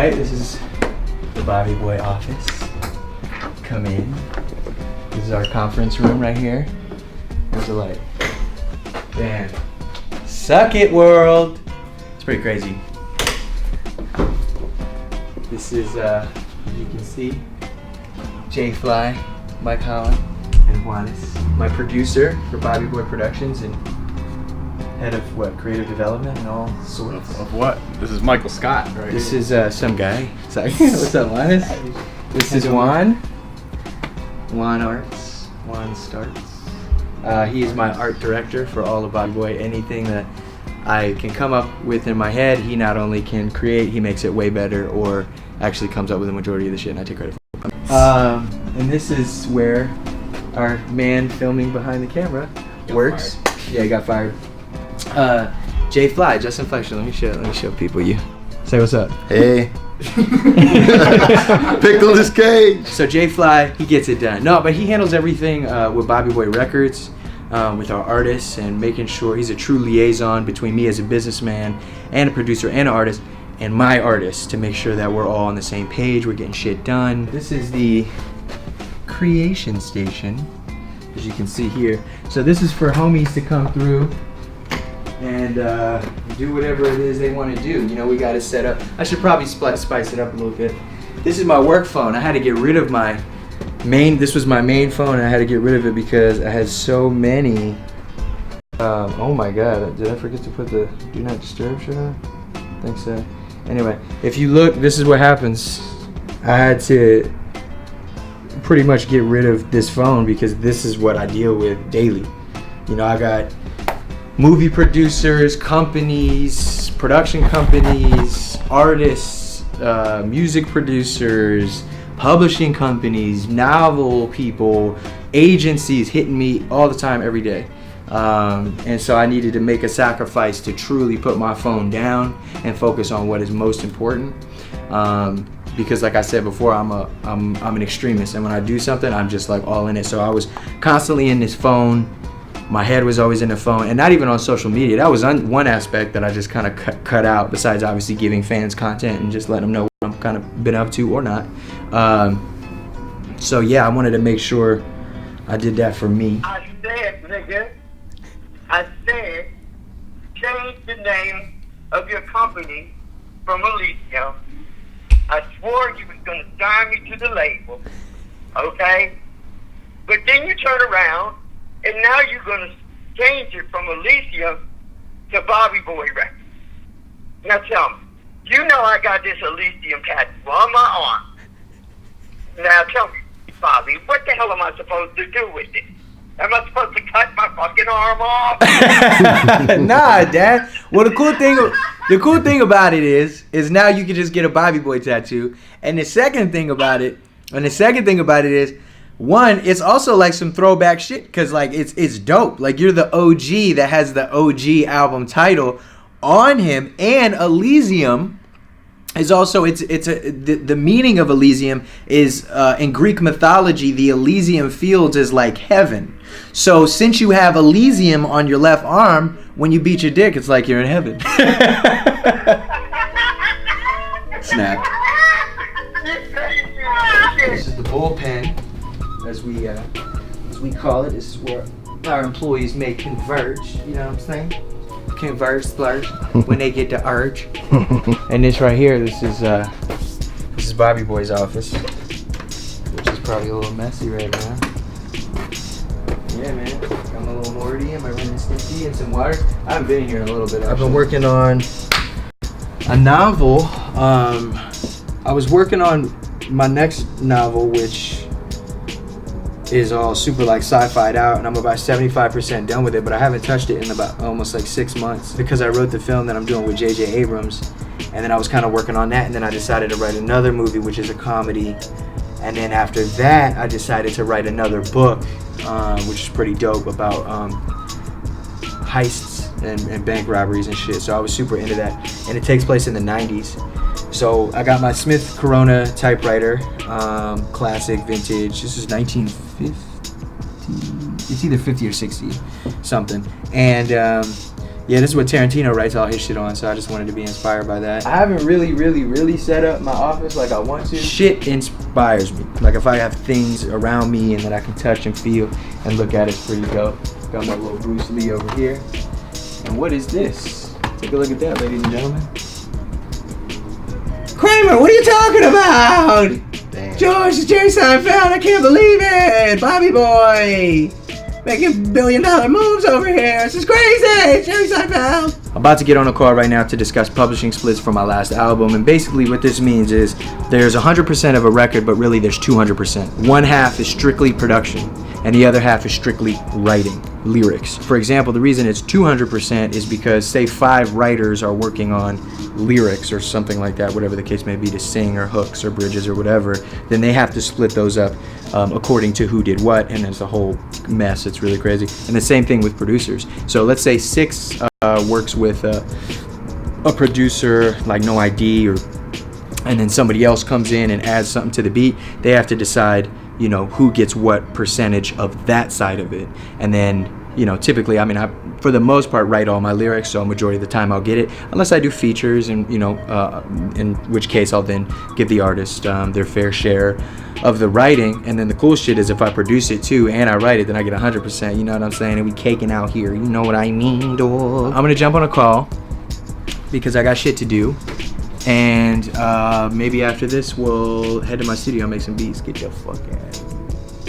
right, this is the Bobby Boy office. Come in. This is our conference room right here. There's a light. Bam. Suck it, world. It's pretty crazy. This is, as you can see, Jay Fly, Mike Holland, and Juanes. My producer for Bobby Boy Productions and head of creative development and all sorts. Of what? This is Michael Scott, right? This is some guy. Sorry. What's up, Juanes? This is Juan. Juan Arts. Juan Starts. He is my art director for all of Bobby Boy. Anything that I can come up with in my head, he not only can create, he makes it way better, or actually comes up with the majority of the shit, and I take credit for it. And this is where our man filming behind the camera works. Fired. Yeah, he got fired. Jay Fly, Just Inflection. Let me show people you. Say what's up. Hey. Pickles Cage. So Jay Fly, he gets it done. No, but he handles everything with Bobby Boy Records, with our artists, and making sure he's a true liaison between me as a businessman and a producer and an artist and my artists to make sure that we're all on the same page, we're getting shit done. This is the creation station, as you can see here. So this is for homies to come through and do whatever it is they want to do. You know, we got to set up. I should probably spice it up a little bit. This is my work phone. I had to get rid of my main. This was my main phone, and I had to get rid of it because I had so many. Oh my God! Did I forget to put the Do Not Disturb shit on? I think so. Anyway, if you look, this is what happens. I had to pretty much get rid of this phone because this is what I deal with daily. You know, I got movie producers, companies, production companies, artists, music producers, publishing companies, novel people, agencies hitting me all the time, every day. And so I needed to make a sacrifice to truly put my phone down and focus on what is most important. Because like I said before, I'm an extremist, and when I do something, I'm just like all in it. So I was constantly in this phone. My head was always in the phone, and not even on social media. That was one aspect that I just kind of cut out, besides obviously giving fans content and just letting them know what I'm kind of been up to or not. So yeah, I wanted to make sure I did that for me. I said, nigga, change the name of your company from Elysium. I swore you was going to sign me to the label, okay? But then you turn around, and now you're going to change it from Elysium to Bobby Boy Records. Now tell me, you know I got this Elysium tattoo on my arm. Now tell me, Bobby, what the hell am I supposed to do with it? Am I supposed to cut my fucking arm off? Nah, Dad. Well, the cool thing about it is now you can just get a Bobby Boy tattoo. And the second thing about it is, one, it's also like some throwback shit, because like it's dope. Like, you're the OG that has the OG album title on him, and Elysium is also the meaning of Elysium is in Greek mythology, the Elysium fields is like heaven. So since you have Elysium on your left arm, when you beat your dick, it's like you're in heaven. Snap. This is the bullpen, as we call it. This is where our employees may converge. You know what I'm saying? Converge, splurge when they get the urge. And this right here, this is Bobby Boy's office, which is probably a little messy right now. Yeah, man. I'm a little Morty and my Ren and Stimpy and some water. I haven't been here in a little bit. I've been working on a novel. I was working on my next novel, which is all super like sci-fi'd out, and I'm about 75% done with it, but I haven't touched it in about almost like 6 months because I wrote the film that I'm doing with J.J. Abrams, and then I was kind of working on that, and then I decided to write another movie, which is a comedy, and then after that I decided to write another book, which is pretty dope, about heists and bank robberies and shit. So I was super into that, and it takes place in the 90s. So I got my Smith Corona typewriter, classic, vintage. This is 1950. It's either 50 or 60 something. And Yeah, this is what Tarantino writes all his shit on, so I just wanted to be inspired by that. I haven't really set up my office like I want to. Shit inspires me. Like if I have things around me and that I can touch and feel and look at, it's pretty dope. Got my little Bruce Lee over here. And what is this? Take a look at that, ladies and gentlemen. Kramer, what are you talking about? Damn. George, it's Jerry Seinfeld, I can't believe it! Bobby Boy! Making billion-dollar moves over here. This is crazy. Jerry Seinfeld. I'm about to get on a call right now to discuss publishing splits for my last album. And basically what this means is there's 100% of a record, but really there's 200%. One half is strictly production, and the other half is strictly writing, lyrics. For example, the reason it's 200% is because, say, 5 writers are working on lyrics or something like that, whatever the case may be, to sing or hooks or bridges or whatever, then they have to split those up according to who did what, and it's a whole mess. It's really crazy. And the same thing with producers. So let's say 6 works with a producer like No ID, and then somebody else comes in and adds something to the beat. They have to decide, you know, who gets what percentage of that side of it. And then, you know, typically, I mean, I, for the most part, write all my lyrics, so majority of the time I'll get it, unless I do features, and, you know, in which case I'll then give the artist their fair share of the writing. And then the cool shit is if I produce it too and I write it, then I get 100%, you know what I'm saying? And we caking out here, you know what I mean, dog? I'm gonna jump on a call because I got shit to do. And maybe after this, we'll head to my studio and make some beats. Get your fuck ass.